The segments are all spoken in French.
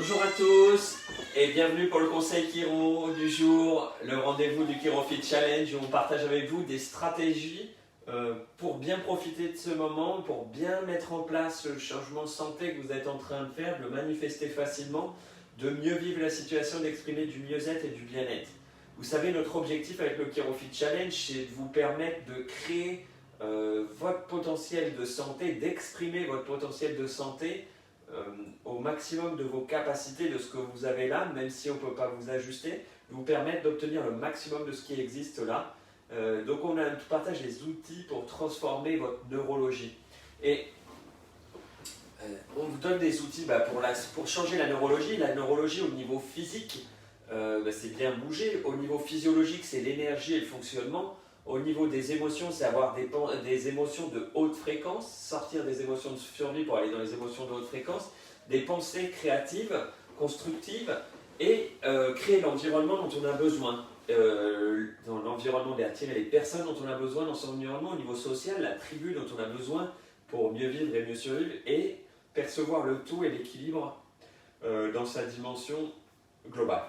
Bonjour à tous et bienvenue pour le conseil Chiro du jour, le rendez-vous du ChiroFit Challenge où on partage avec vous des stratégies pour bien profiter de ce moment, pour bien mettre en place le changement de santé que vous êtes en train de faire, de le manifester facilement, de mieux vivre la situation, d'exprimer du mieux-être et du bien-être. Vous savez, notre objectif avec le ChiroFit Challenge, c'est de vous permettre de créer votre potentiel de santé, d'exprimer votre potentiel de santé au maximum de vos capacités, de ce que vous avez là, même si on ne peut pas vous ajuster, vous permettre d'obtenir le maximum de ce qui existe là. Donc on partage les outils pour transformer votre neurologie. Et on vous donne des outils pour changer la neurologie. La neurologie au niveau physique, c'est bien bouger. Au niveau physiologique, c'est l'énergie et le fonctionnement. Au niveau des émotions, c'est avoir des émotions de haute fréquence, sortir des émotions de survie pour aller dans les émotions de haute fréquence, des pensées créatives, constructives et créer l'environnement dont on a besoin. Dans l'environnement, d'attirer les personnes dont on a besoin dans son environnement, au niveau social, la tribu dont on a besoin pour mieux vivre et mieux survivre et percevoir le tout et l'équilibre dans sa dimension globale.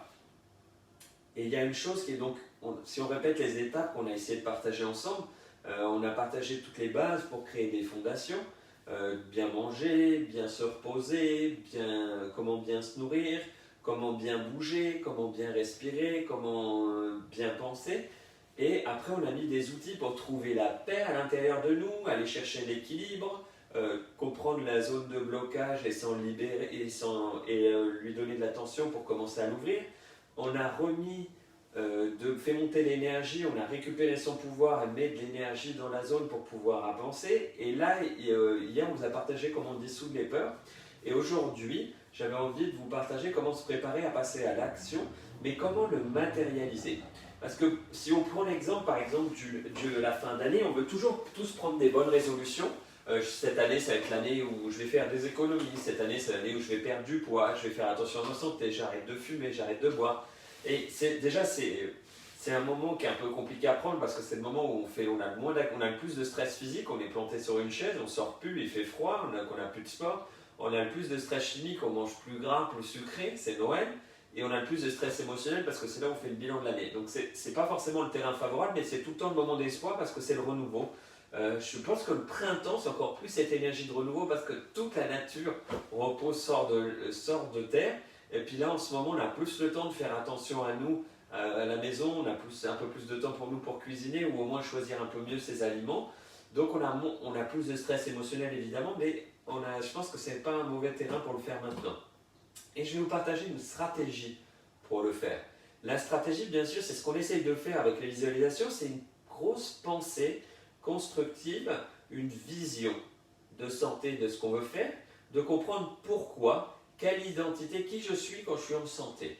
Et il y a une chose qui est donc, si on répète les étapes qu'on a essayé de partager ensemble, on a partagé toutes les bases pour créer des fondations, bien manger, bien se reposer, comment bien se nourrir, comment bien bouger, comment bien respirer, comment bien penser. Et après, on a mis des outils pour trouver la paix à l'intérieur de nous, aller chercher l'équilibre, comprendre la zone de blocage et s'en libérer et lui donner de l'attention pour commencer à l'ouvrir. On a fait monter l'énergie, on a récupéré son pouvoir et mis de l'énergie dans la zone pour pouvoir avancer. Et là, hier, on vous a partagé comment dissoudre les peurs. Et aujourd'hui, j'avais envie de vous partager comment se préparer à passer à l'action, mais comment le matérialiser. Parce que si on prend l'exemple, par exemple, de la fin d'année, on veut toujours tous prendre des bonnes résolutions. Cette année, ça va être l'année où je vais faire des économies. Cette année, c'est l'année où je vais perdre du poids, je vais faire attention à ma santé, j'arrête de fumer, j'arrête de boire. Et c'est un moment qui est un peu compliqué à prendre parce que c'est le moment où on a le plus de stress physique, on est planté sur une chaise, on sort plus, il fait froid, on a plus de sport. On a le plus de stress chimique, on mange plus gras, plus sucré, c'est Noël. Et on a le plus de stress émotionnel parce que c'est là où on fait le bilan de l'année. Donc c'est pas forcément le terrain favorable, mais c'est tout le temps le moment d'espoir parce que c'est le renouveau. Je pense que le printemps, c'est encore plus cette énergie de renouveau parce que toute la nature repose, sort de terre. Et puis là, en ce moment, on a plus le temps de faire attention à nous, à la maison. On a un peu plus de temps pour nous pour cuisiner ou au moins choisir un peu mieux ses aliments. Donc on a plus de stress émotionnel évidemment, mais je pense que ce n'est pas un mauvais terrain pour le faire maintenant. Et je vais vous partager une stratégie pour le faire. La stratégie, bien sûr, c'est ce qu'on essaye de faire avec les visualisations, c'est une grosse pensée constructive, une vision de santé de ce qu'on veut faire, de comprendre pourquoi, quelle identité, qui je suis quand je suis en santé.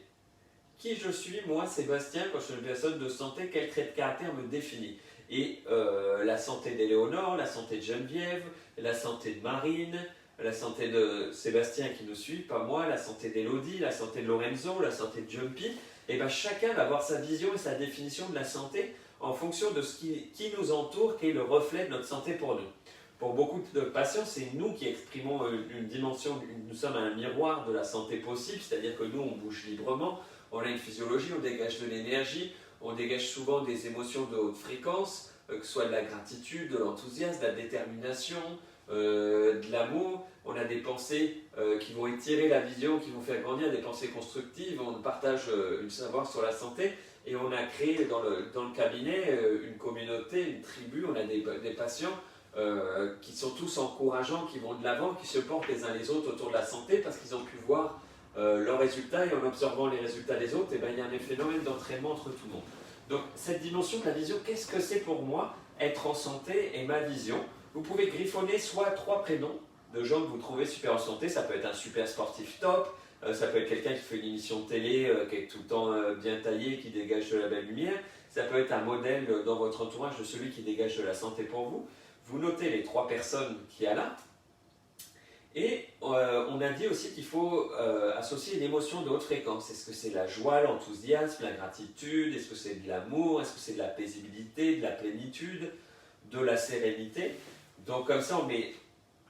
Qui je suis, moi, Sébastien, quand je suis une personne de santé, quel trait de caractère me définit. Et la santé d'Éléonore, la santé de Geneviève, la santé de Marine, la santé de Sébastien qui nous suit, pas moi, la santé d'Élodie, la santé de Lorenzo, la santé de Jumpy, et bien chacun va avoir sa vision et sa définition de la santé en fonction de ce qui nous entoure, qui est le reflet de notre santé pour nous. Pour beaucoup de patients, c'est nous qui exprimons une dimension, nous sommes un miroir de la santé possible, c'est-à-dire que nous, on bouge librement, on a une physiologie, on dégage de l'énergie, on dégage souvent des émotions de haute fréquence, que ce soit de la gratitude, de l'enthousiasme, de la détermination, de l'amour. On a des pensées qui vont étirer la vision, qui vont faire grandir, des pensées constructives. On partage un savoir sur la santé et on a créé dans le cabinet une communauté, une tribu. On a des patients qui sont tous encourageants, qui vont de l'avant, qui se portent les uns les autres autour de la santé parce qu'ils ont pu voir leurs résultats et en observant les résultats des autres, il y a un phénomène d'entraînement entre tout le monde. Donc cette dimension de la vision, qu'est-ce que c'est pour moi être en santé et ma vision? Vous pouvez griffonner soit 3 prénoms de gens que vous trouvez super en santé, ça peut être un super sportif top, ça peut être quelqu'un qui fait une émission de télé, qui est tout le temps bien taillé, qui dégage de la belle lumière, ça peut être un modèle dans votre entourage de celui qui dégage de la santé pour vous. Vous notez les 3 personnes qu'il y a là. Et on a dit aussi qu'il faut associer une émotion de haute fréquence. Est-ce que c'est la joie, l'enthousiasme, la gratitude? Est-ce que c'est de l'amour? Est-ce que c'est de la paisibilité, de la plénitude, de la sérénité? Donc comme ça, on met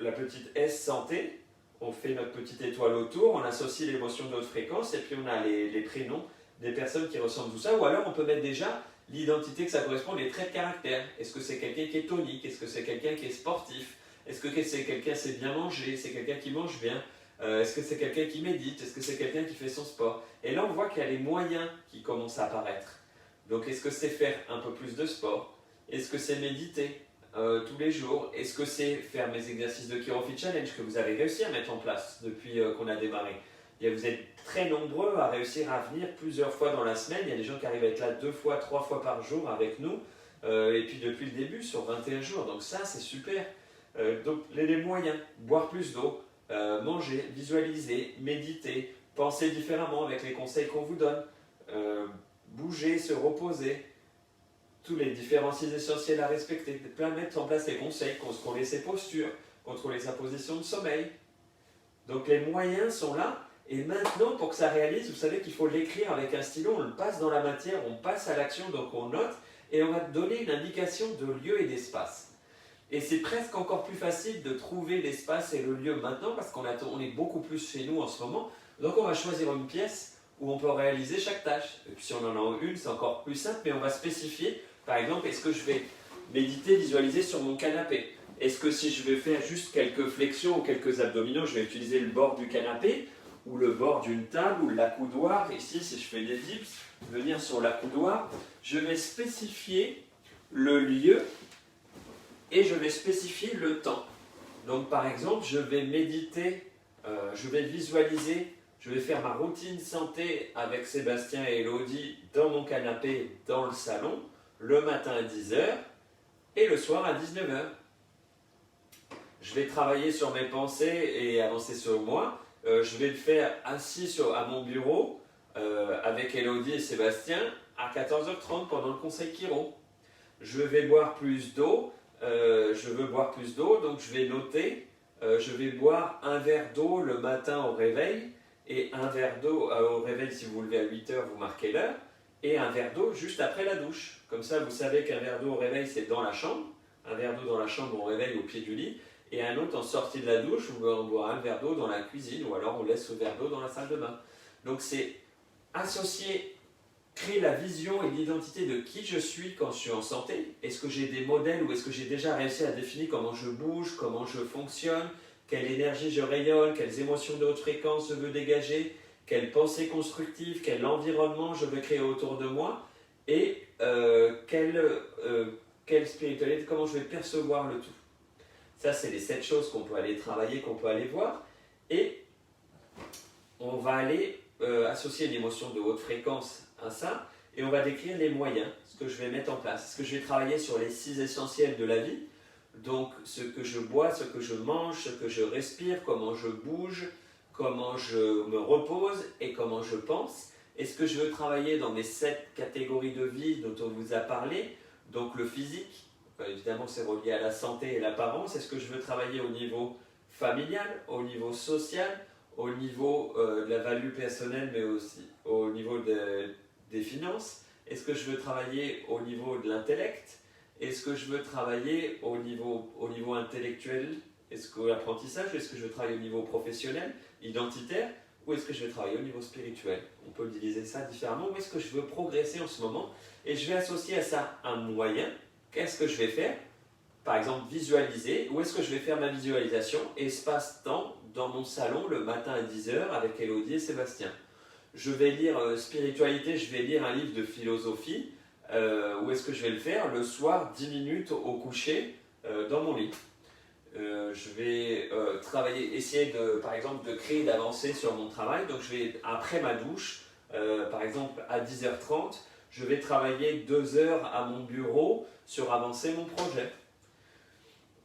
la petite S santé, on fait notre petite étoile autour, on associe l'émotion de notre fréquence et puis on a les prénoms des personnes qui ressemblent tout ça. Ou alors on peut mettre déjà l'identité que ça correspond, les traits de caractère. Est-ce que c'est quelqu'un qui est tonique? Est-ce que c'est quelqu'un qui est sportif? Est-ce que c'est quelqu'un qui sait bien manger? C'est quelqu'un qui mange bien? Est-ce que c'est quelqu'un qui médite? Est-ce que c'est quelqu'un qui fait son sport? Et là on voit qu'il y a les moyens qui commencent à apparaître. Donc est-ce que c'est faire un peu plus de sport? Est-ce que c'est méditer tous les jours? Est-ce que c'est faire mes exercices de Chirofit Challenge que vous avez réussi à mettre en place depuis qu'on a démarré? Vous êtes très nombreux à réussir à venir plusieurs fois dans la semaine. Il y a des gens qui arrivent à être là 2 fois, 3 fois par jour avec nous. Et puis depuis le début, sur 21 jours. Donc ça, c'est super. Donc les moyens, boire plus d'eau, manger, visualiser, méditer, penser différemment avec les conseils qu'on vous donne, bouger, se reposer, tous les différents signes essentiels à respecter, plein mettre en place les conseils, contrôler ses postures, contrôler sa position de sommeil. Donc les moyens sont là. Et maintenant, pour que ça réalise, vous savez qu'il faut l'écrire avec un stylo, on le passe dans la matière, on passe à l'action, donc on note, et on va donner une indication de lieu et d'espace. Et c'est presque encore plus facile de trouver l'espace et le lieu maintenant, parce qu'on est beaucoup plus chez nous en ce moment. Donc on va choisir une pièce où on peut réaliser chaque tâche. Et puis si on en a une, c'est encore plus simple, mais on va spécifier, par exemple, est-ce que je vais méditer, visualiser sur mon canapé? Est-ce que si je vais faire juste quelques flexions ou quelques abdominaux, je vais utiliser le bord du canapé ou le bord d'une table ou l'accoudoir? Ici, si je fais des dips, venir sur l'accoudoir, je vais spécifier le lieu et je vais spécifier le temps. Donc par exemple, je vais méditer, je vais visualiser, je vais faire ma routine santé avec Sébastien et Elodie dans mon canapé, dans le salon, le matin à 10h et le soir à 19h. Je vais travailler sur mes pensées et avancer sur moi. Je vais le faire assis à mon bureau avec Elodie et Sébastien à 14h30 pendant le conseil Chiro. Je vais boire plus d'eau. Je veux boire plus d'eau, donc je vais noter. Je vais boire un verre d'eau le matin au réveil et un verre d'eau au réveil si vous vous levez à 8h, vous marquez l'heure. Et un verre d'eau juste après la douche. Comme ça, vous savez qu'un verre d'eau au réveil, c'est dans la chambre. Un verre d'eau dans la chambre au réveil au pied du lit. Et un autre en sortie de la douche où on boit un verre d'eau dans la cuisine ou alors on laisse le verre d'eau dans la salle de bain. Donc c'est associer, créer la vision et l'identité de qui je suis quand je suis en santé. Est-ce que j'ai des modèles ou est-ce que j'ai déjà réussi à définir comment je bouge, comment je fonctionne, quelle énergie je rayonne, quelles émotions de haute fréquence je veux dégager, quelle pensée constructive, quel environnement je veux créer autour de moi et quelle spiritualité, comment je vais percevoir le tout. Ça, c'est les 7 choses qu'on peut aller travailler, qu'on peut aller voir. Et on va aller associer l'émotion de haute fréquence à ça. Et on va décrire les moyens, ce que je vais mettre en place. Est-ce que je vais travailler sur les 6 essentiels de la vie? Donc, ce que je bois, ce que je mange, ce que je respire, comment je bouge, comment je me repose et comment je pense. Est-ce que je veux travailler dans mes 7 catégories de vie dont on vous a parlé? Donc, le physique. Évidemment, c'est relié à la santé et l'apparence. Est-ce que je veux travailler au niveau familial, au niveau social, au niveau de la value personnelle, mais aussi au niveau des finances? Est-ce que je veux travailler au niveau de l'intellect? Est-ce que je veux travailler au niveau intellectuel? Est-ce que l'apprentissage? Est-ce que je veux travailler au niveau professionnel, identitaire? Ou est-ce que je vais travailler au niveau spirituel? On peut utiliser ça différemment. Où est-ce que je veux progresser en ce moment? Et je vais associer à ça un moyen. Qu'est-ce que je vais faire? Par exemple, visualiser. Où est-ce que je vais faire ma visualisation? Espace-temps dans mon salon le matin à 10h avec Elodie et Sébastien. Je vais lire spiritualité, je vais lire un livre de philosophie. Où est-ce que je vais le faire? Le soir, 10 minutes au coucher dans mon lit. Je vais travailler, essayer par exemple de créer, d'avancer sur mon travail. Donc je vais, après ma douche, par exemple à 10h30, je vais travailler 2 heures à mon bureau sur avancer mon projet.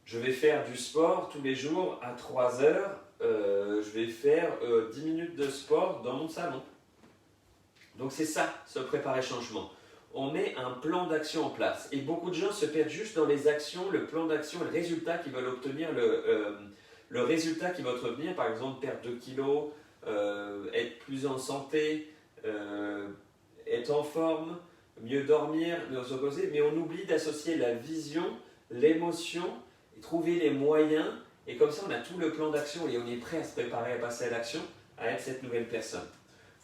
Je vais faire du sport tous les jours à 3 heures. Je vais faire 10 minutes de sport dans mon salon. Donc c'est ça, se préparer changement. On met un plan d'action en place. Et beaucoup de gens se perdent juste dans les actions, le plan d'action, le résultat qu'ils veulent obtenir, le résultat qui va revenir, par exemple perdre 2 kilos, être plus en santé, être en forme, mieux dormir, mieux se reposer, mais on oublie d'associer la vision, l'émotion, trouver les moyens Et comme ça, on a tout le plan d'action et on est prêt à se préparer à passer à l'action, à être cette nouvelle personne.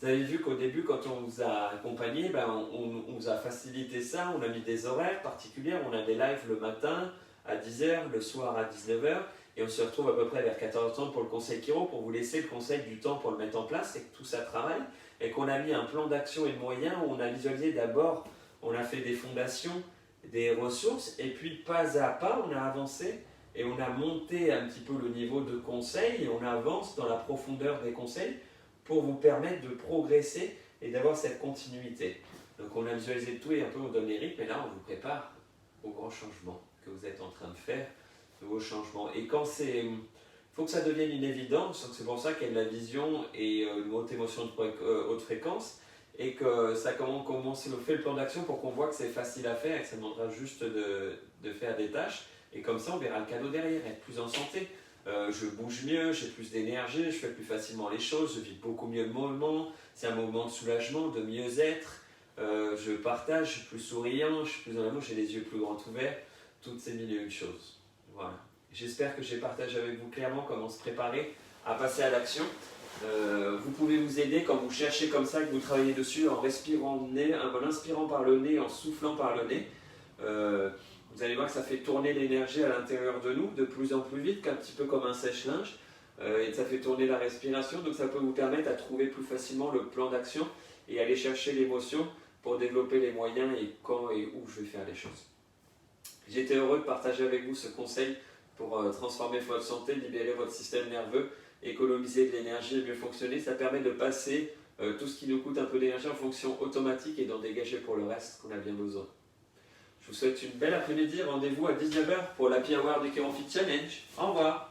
Vous avez vu qu'au début, quand on vous a accompagné, on vous a facilité ça, on a mis des horaires particuliers, on a des lives le matin à 10h, le soir à 19h, et on se retrouve à peu près vers 14h30 pour le conseil Chiro, pour vous laisser le conseil du temps pour le mettre en place et que tout ça travaille, et qu'on a mis un plan d'action et de moyens où on a visualisé d'abord, on a fait des fondations, des ressources, et puis pas à pas, on a avancé, et on a monté un petit peu le niveau de conseil, et on avance dans la profondeur des conseils, pour vous permettre de progresser et d'avoir cette continuité. Donc on a visualisé tout et un peu on donne les rythmes, et là on vous prépare aux grands changements que vous êtes en train de faire, de vos changements. Et quand c'est... Il faut que ça devienne une évidence, donc c'est pour ça qu'il y a de la vision et une haute émotion de haute fréquence, et que ça commence on fait le plan d'action pour qu'on voit que c'est facile à faire et que ça demandera juste de faire des tâches, et comme ça on verra le cadeau derrière, être plus en santé. Je bouge mieux, j'ai plus d'énergie, je fais plus facilement les choses, je vis beaucoup mieux le moment, c'est un moment de soulagement, de mieux-être, je partage, je suis plus souriant, je suis plus dans l'amour, j'ai les yeux plus grands ouverts, toutes ces mille et une choses. Voilà. J'espère que j'ai partagé avec vous clairement comment se préparer à passer à l'action. Vous pouvez vous aider quand vous cherchez comme ça, que vous travaillez dessus en respirant nez, en inspirant par le nez, en soufflant par le nez. Vous allez voir que ça fait tourner l'énergie à l'intérieur de nous de plus en plus vite, un petit peu comme un sèche-linge, et ça fait tourner la respiration, donc ça peut vous permettre à trouver plus facilement le plan d'action et aller chercher l'émotion pour développer les moyens et quand et où je vais faire les choses. J'étais heureux de partager avec vous ce conseil pour transformer votre santé, libérer votre système nerveux, économiser de l'énergie et mieux fonctionner. Ça permet de passer tout ce qui nous coûte un peu d'énergie en fonction automatique et d'en dégager pour le reste qu'on a bien besoin. Je vous souhaite une belle après-midi. Rendez-vous à 19h pour l'Happy Hour du Chiro Fit Challenge. Au revoir.